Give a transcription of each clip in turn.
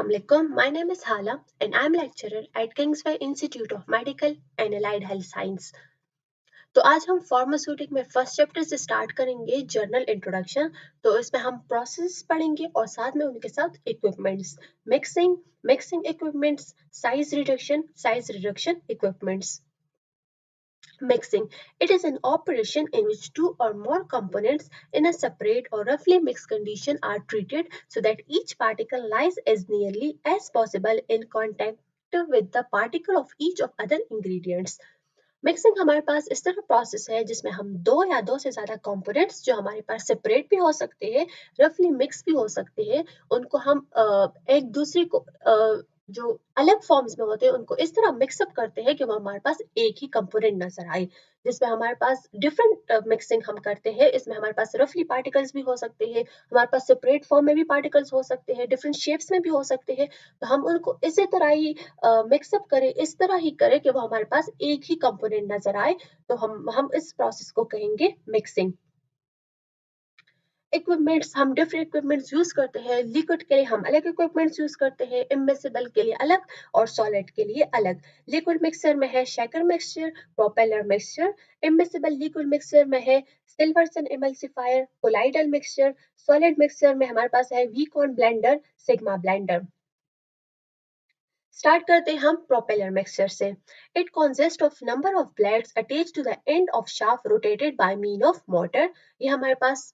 Assalamualaikum. My name is Hala and I'm lecturer at Kingsway Institute of Medical and Allied Health Science. तो आज हम pharmaceutic में first chapter से start करेंगे journal introduction. तो इसमें हम प्रोसेस पढ़ेंगे और साथ में उनके साथ equipments, mixing equipments, size reduction equipments. Mixing. It is an operation in which two or more components in a separate or roughly mixed condition are treated so that each particle lies as nearly as possible in contact with the particle of each of other ingredients. Mixing हमारे पास इस तरह process है जिसमें हम दो या दो से ज्यादा कंपोनेंट्स जो हमारे पास सेपरेट भी हो सकते हैं, रफली मिक्स भी हो सकते हैं, उनको हम एक दूसरे को जो अलग फॉर्म्स में होते हैं उनको इस तरह मिक्सअप करते हैं कि वो हमारे पास एक ही कंपोनेंट नजर आए। जिसमें हमारे पास डिफरेंट मिक्सिंग हम करते हैं। इसमें हमारे पास रफली पार्टिकल्स भी हो सकते हैं, हमारे पास सेपरेट फॉर्म में भी पार्टिकल्स हो सकते हैं, डिफरेंट शेप्स में भी हो सकते हैं। तो हम उनको इसी तरह ही मिक्सअप करें, इस तरह ही करें कि वो हमारे पास एक ही कंपोनेंट नजर आए। तो हम इस प्रोसेस को कहेंगे मिक्सिंग। इक्विपमेंट्स, हम डिफरेंट इक्विपमेंट्स यूज करते हैं। लिक्विड के लिए हम अलग इक्विपमेंट्स यूज करते हैं, इमिसिबल के लिए अलग और सॉलिड के लिए अलग। लिक्विड मिक्सचर में है shaker mixture, propeller mixture. Immiscible liquid mixture में है Silverson emulsifier, colloidal mixture. Solid mixture में हमारे पास है V cone blender, sigma blender. Start करते हैं हम प्रोपेलर मिक्सचर से। It consist of number of blades attached to the end of shaft rotated by mean of motor. ये हमारे पास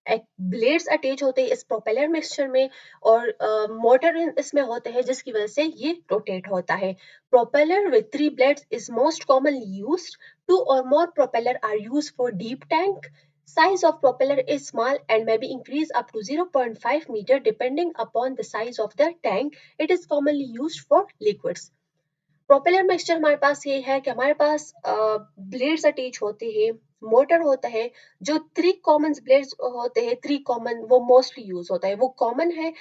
एक ब्लेड्स अटैच होते हैं इस प्रोपेलर मिक्सचर में और मोटर इसमें होते हैं जिसकी वजह से ये रोटेट होता है। Propeller with 3 blades is most commonly used. 2 or more propeller are used for deep tank. Size of propeller is small and may be increased up to 0.5 meter depending upon the size of the tank. It is commonly used for liquids. Propeller mixture हमारे पास ये है कि हमारे पास blades attach होते हैं, motor होता है। जो 3 कॉमन ब्लेड्स होते हैं, 3 कॉमन, वो मोस्टली यूज होता है, वो कॉमन है।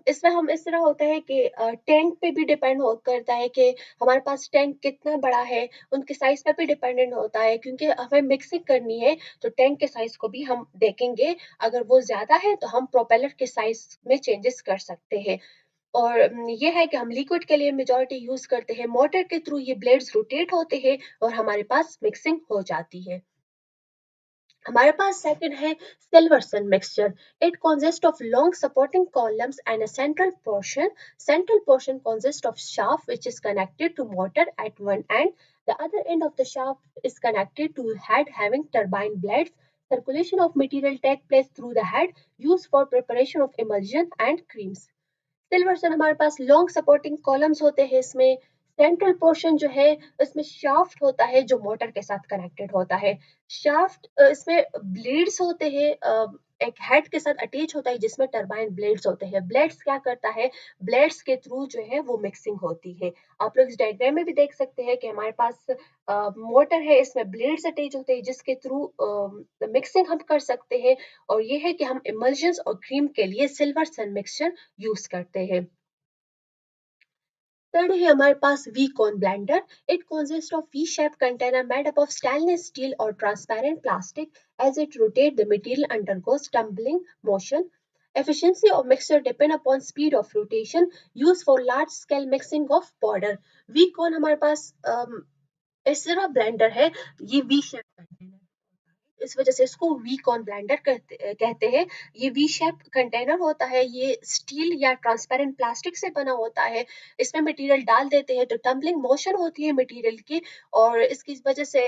इसमें हम इस तरह होता है कि टैंक पे भी डिपेंड करता है कि हमारे पास टैंक कितना बड़ा है, उनके साइज पे भी डिपेंडेंट होता है। क्योंकि हमें मिक्सिंग करनी है तो टैंक के साइज को भी हम देखेंगे। अगर वो ज्यादा है तो हम प्रोपेलर के साइज में चेंजेस कर सकते हैं। और ये है कि हम लिक्विड के लिए मेजॉरिटी यूज करते हैं, मोटर के थ्रू ये ब्लेड्स रोटेट होते हैं और हमारे पास मिक्सिंग हो जाती है। हमारे पास सेकंड है Silverson mixture. It consist of long supporting columns and a central portion. Central portion consists of shaft which is connected to motor at one end. The other end of the shaft is connected to head having turbine blades. Circulation of material take place through the head, used for preparation of emulsion and creams. सिल्वर्सन हमारे पास long supporting columns होते हैं। इसमें central portion जो है इसमें shaft होता है जो मोटर के साथ कनेक्टेड होता है। शाफ्ट इसमें ब्लेड्स होते हैं, एक हेड के साथ अटैच होता है जिसमें टरबाइन ब्लेड्स होते हैं। ब्लेड्स क्या करता है, ब्लेड्स के थ्रू जो है वो मिक्सिंग होती है। आप लोग इस डायग्राम में भी देख सकते हैं कि हमारे पास मोटर है, इसमें ब्लेड्स अटैच होते हैं जिसके थ्रू मिक्सिंग हम कर सकते हैं। और ये है कि हम इमल्शंस और क्रीम के लिए सिल्वर्सन मिक्सचर यूज करते हैं। थर्ड है हमारे पास V cone blender. It consist of V shape container made up of stainless steel और transparent plastic. As it rotate the material undergoes tumbling motion. Efficiency of mixture depend upon speed of rotation, used for large scale mixing of powder. वी कॉन हमारे पास इस तरह blender है, ये we shape container, इस वजह से इसको वी कॉन ब्लेंडर कहते हैं। ये वी शेप कंटेनर होता है, ये स्टील या ट्रांसपेरेंट प्लास्टिक से बना होता है। इसमें मटेरियल डाल देते हैं तो टम्बलिंग मोशन होती है मटेरियल की और इसकी वजह से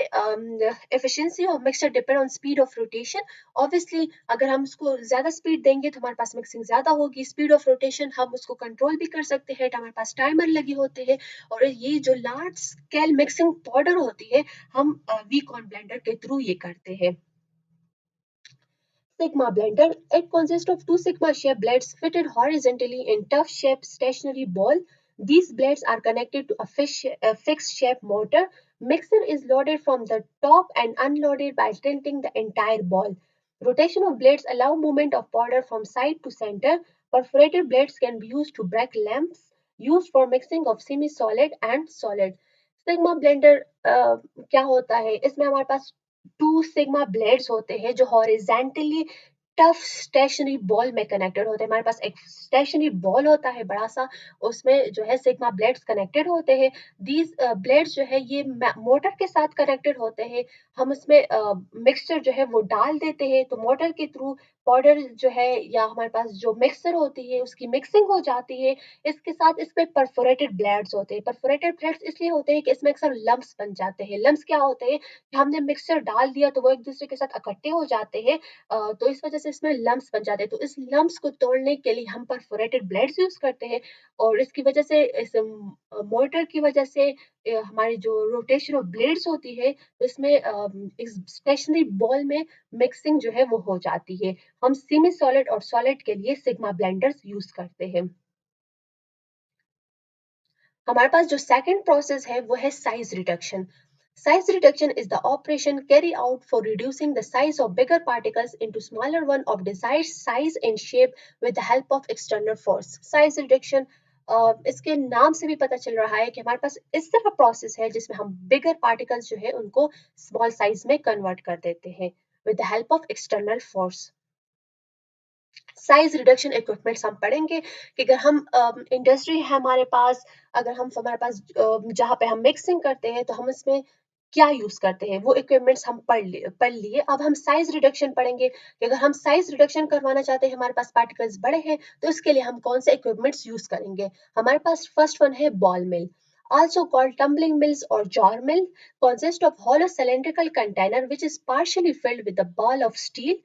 efficiency of mixture depend on speed of rotation. Obviously अगर हम उसको ज्यादा स्पीड देंगे तो हमारे पास मिक्सिंग ज्यादा होगी। स्पीड ऑफ रोटेशन हम उसको कंट्रोल भी कर सकते हैं, हमारे पास टाइमर लगे होते हैं। और ये जो लार्ज स्केल मिक्सिंग पाउडर होती है हम वी कॉन ब्लेंडर के थ्रू ये करते हैं। Sigma blender. It consists of two sigma shaped blades fitted horizontally in tough shaped stationary ball. These blades are connected to a fixed shape motor. Mixer is loaded from the top and unloaded by tilting the entire ball. Rotation of blades allow movement of powder from side to center. Perforated blades can be used to break lamps, used for mixing of semi-solid and solid. Sigma blender क्या होता है, इसमें हमारे पास 2 sigma blades होते हैं जो horizontally tough stationery ball में connected होते हैं। हमारे पास एक स्टेशनरी बॉल होता है बड़ा सा, उसमें जो है सिग्मा ब्लेड्स कनेक्टेड होते हैं। दीज ब्लेड्स जो है ये मोटर के साथ कनेक्टेड होते हैं। हम उसमें मिक्सचर जो है वो डाल देते हैं, तो मोटर के थ्रू पाउडर जो है या हमारे पास जो मिक्सर होती है उसकी मिक्सिंग हो जाती है। इसके साथ इसमें परफोरेटेड ब्लेड्स होते हैं। परफोरेटेड ब्लेड्स इसलिए होते हैं कि इसमें अक्सर लम्प्स बन जाते हैं। लम्प्स क्या होते हैं कि हमने मिक्सचर डाल दिया तो वो एक दूसरे के साथ इकट्ठे हो जाते हैं, तो इस वजह से इसमें लम्प्स बन जाते हैं। तो इस लम्प्स को तोड़ने के लिए हम परफोरेटेड ब्लेड्स यूज करते हैं, और इसकी वजह से इस मोटर की वजह से हमारी जो रोटेशन ऑफ ब्लेड्स होती है इसमें इस स्टेशनरी बॉल में मिक्सिंग जो है वो हो जाती है। हम सेमी सॉलिड और सॉलिड के लिए सिग्मा ब्लेंडर्स यूज करते हैं। हमारे पास जो सेकंड प्रोसेस है वो है size reduction. Size reduction is the operation carried out for reducing the size of bigger particles into smaller one of desired size and shape with the help of external force. Size reduction इसके नाम से भी पता चल रहा है कि हमारे पास इस तरह प्रोसेस है जिसमें हम बिगर पार्टिकल्स जो है उनको स्मॉल साइज में कन्वर्ट कर देते हैं with the help of external force. Size reduction equipments हम पढ़ेंगे कि अगर हम इंडस्ट्री है हमारे पास, अगर हम हमारे पास जहाँ पे हम मिक्सिंग करते हैं तो हम इसमें क्या यूज करते हैं वो इक्विपमेंट्स हम पढ़ लिए। अब हम साइज रिडक्शन पढ़ेंगे कि अगर हम साइज रिडक्शन करवाना चाहते हैं, हमारे पास पार्टिकल्स बड़े हैं, तो इसके लिए हम कौन से इक्विपमेंट्स यूज करेंगे। हमारे पास फर्स्ट वन है ball mill, also called tumbling mills or jar mill, consist of hollow cylindrical container which is partially filled with a ball of steel.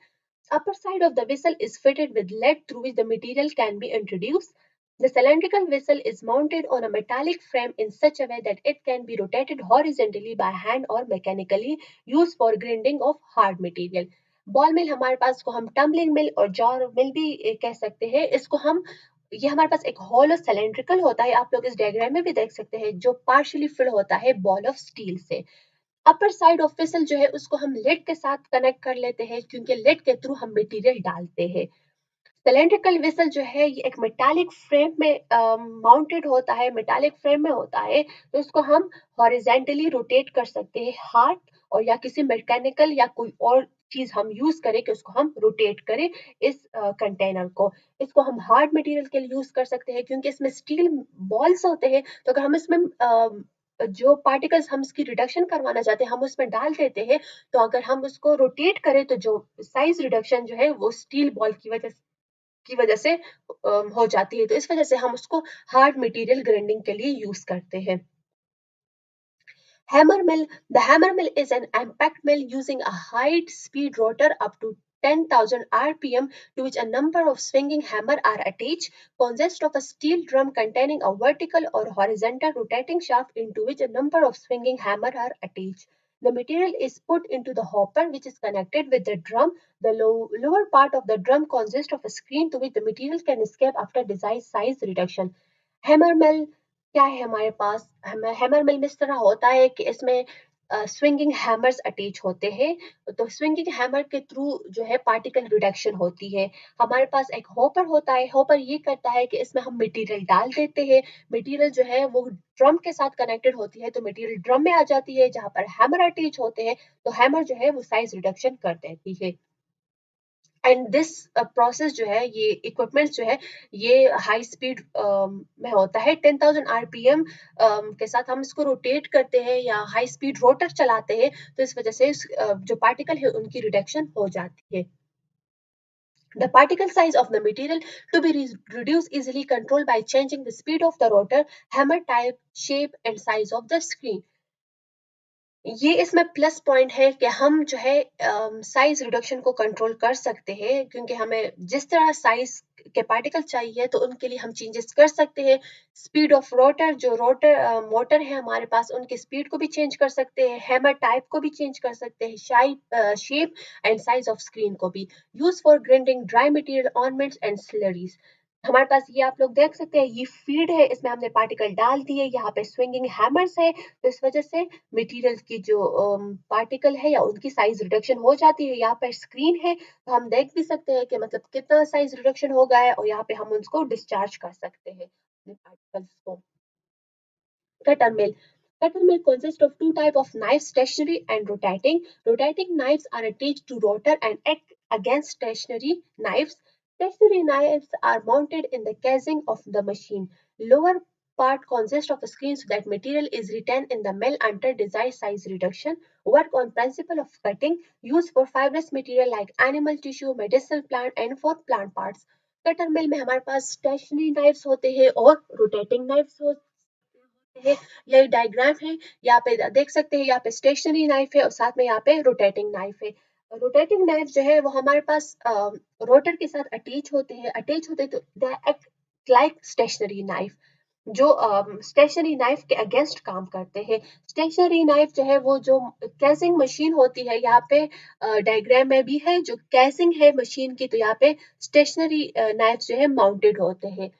Upper side of the vessel is fitted with lead through which the material can be introduced. The cylindrical vessel is mounted on a metallic frame in such a way that it can be rotated horizontally by hand or mechanically used for grinding of hard material. Ball mill हमारे पास को हम tumbling मिल और jaw मिल भी कह सकते हैं। इसको हम ये हमारे पास एक हॉलो सिलेंड्रिकल होता है, आप लोग इस डायग्राम में भी देख सकते हैं, जो पार्शियली फिल होता है बॉल ऑफ स्टील से। अपर साइड ऑफ फिसल जो है उसको हम लेड के साथ कनेक्ट कर लेते हैं, क्योंकि लेड के थ्रू हम मटेरियल डालते हैं। सिलेंड्रिकल वेसल जो है ये एक मेटालिक फ्रेम में माउंटेड होता है, मेटालिक फ्रेम में होता है, तो इसको हम हॉरिजेंटली रोटेट कर सकते हैं हाथ, और या किसी मैकेनिकल या कोई और चीज हम यूज करें कि उसको हम रोटेट करें इस कंटेनर को। इसको हम हार्ड मटेरियल के लिए यूज कर सकते हैं क्योंकि इसमें स्टील बॉल्स होते हैं, तो अगर हम इसमें जो पार्टिकल्स हम इसकी रिडक्शन करवाना चाहते हैं हम उसमें डाल देते हैं, तो अगर हम उसको रोटेट करें तो जो साइज रिडक्शन जो है वो स्टील बॉल की वजह से हो जाती है, तो इस वजह से हम उसको हार्ड मटेरियल ग्राइंडिंग के लिए यूज करते हैं। Hammer mill. The hammer mill is an impact mill using a high-speed rotor up to 10,000 rpm to which a number of swinging hammer are attached, consists of a steel drum containing a vertical or horizontal rotating shaft into which a number of swinging hammer are attached. The material is put into the hopper which is connected with the drum. The lower part of the drum consists of a screen to which the material can escape after desired size reduction. Hammer mill क्या है हमारे पास, hammer mill में इस तरह होता है कि इसमें स्विंगिंग हैमर्स अटैच होते हैं, तो स्विंगिंग हैमर के थ्रू जो है पार्टिकल रिडक्शन होती है। हमारे पास एक होपर होता है, होपर ये करता है कि इसमें हम मटेरियल डाल देते हैं, मटेरियल जो है वो ड्रम के साथ कनेक्टेड होती है, तो मटेरियल ड्रम में आ जाती है जहां पर हैमर अटैच होते हैं, तो हैमर जो है वो साइज रिडक्शन कर देती है। एंड दिस प्रोसेस जो है ये इक्विपमेंट जो है ये हाई स्पीड में होता है 10,000 आरपीएम के साथ हम इसको रोटेट करते हैं या हाई स्पीड रोटर चलाते हैं, तो इस वजह से जो पार्टिकल है उनकी रिडक्शन हो जाती है। The particle size of the material to be reduced easily controlled by changing the speed of the rotor, hammer type, shape and size of the screen. ये इसमें प्लस पॉइंट है कि हम जो है साइज रिडक्शन को कंट्रोल कर सकते हैं, क्योंकि हमें जिस तरह साइज के पार्टिकल चाहिए तो उनके लिए हम चेंजेस कर सकते हैं। स्पीड ऑफ रोटर, जो रोटर मोटर है हमारे पास उनकी स्पीड को भी चेंज कर सकते हैं, हैमर टाइप को भी चेंज कर सकते हैं, shape and size of screen को भी। Use for grinding dry material ornaments and slurries. हमारे पास ये आप लोग देख सकते हैं, ये फीड है, इसमें हमने पार्टिकल डाल दिए, यहाँ पे स्विंगिंग हैमर्स है, तो इस वजह से मटेरियल की जो पार्टिकल है या उनकी साइज रिडक्शन हो जाती है। यहाँ पर स्क्रीन है तो हम देख भी सकते हैं कि मतलब कितना साइज रिडक्शन हो गया है, और यहाँ पे हम उसको डिस्चार्ज कर सकते हैं अपने पार्टिकल्स को। Cutter mill. Cutter mill consists of two types of knives, stationary and rotating. Rotating knives are attached to rotor and act against stationary knives. Stationary knives are mounted in the casing of the machine. Lower part consists of a screen so that material is retained in the mill until desired size reduction. Work on principle of cutting used for fibrous material like animal tissue, medicinal plant and for plant parts. Cutter mill में हमारे पास stationery knifes होते हैं और rotating knifes होते हैं। यही diagram है, यहाँ पे देख सकते हैं, यहाँ पे स्टेशनरी नाइफ है और साथ में यहाँ पे रोटेटिंग नाइफ है। रोटेटिंग नाइफ जो है वो हमारे पास रोटर के साथ अटैच होते तो they act like stationery knife, जो स्टेशनरी नाइफ के अगेंस्ट काम करते हैं। स्टेशनरी नाइफ जो है वो जो कैसिंग मशीन होती है, यहाँ पे डायग्राम में भी है, जो कैसिंग है मशीन की, तो यहाँ पे स्टेशनरी नाइफ जो है माउंटेड होते हैं।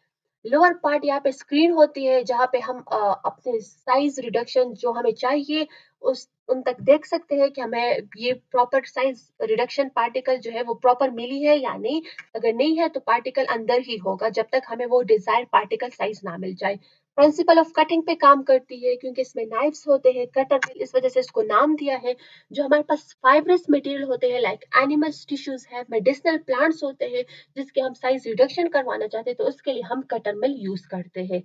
लोअर पार्ट यहाँ पे स्क्रीन होती है जहाँ पे हम अपने साइज रिडक्शन जो हमें चाहिए उस उन तक देख सकते हैं कि हमें ये प्रॉपर साइज रिडक्शन पार्टिकल जो है वो प्रॉपर मिली है या नहीं। अगर नहीं है तो पार्टिकल अंदर ही होगा जब तक हमें वो डिजायर पार्टिकल साइज ना मिल जाए। प्रिंसिपल ऑफ कटिंग पे काम करती है क्योंकि इसमें नाइफ्स होते हैं, कटर व्हील इस वजह से इसको नाम दिया है। जो हमारे पास फाइब्रस मटेरियल होते हैं लाइक एनिमल्स टिश्यूज है, मेडिसिनल प्लांट्स होते हैं जिसके हम साइज रिडक्शन करवाना चाहते हैं तो उसके लिए हम कटर मिल यूज करते हैं।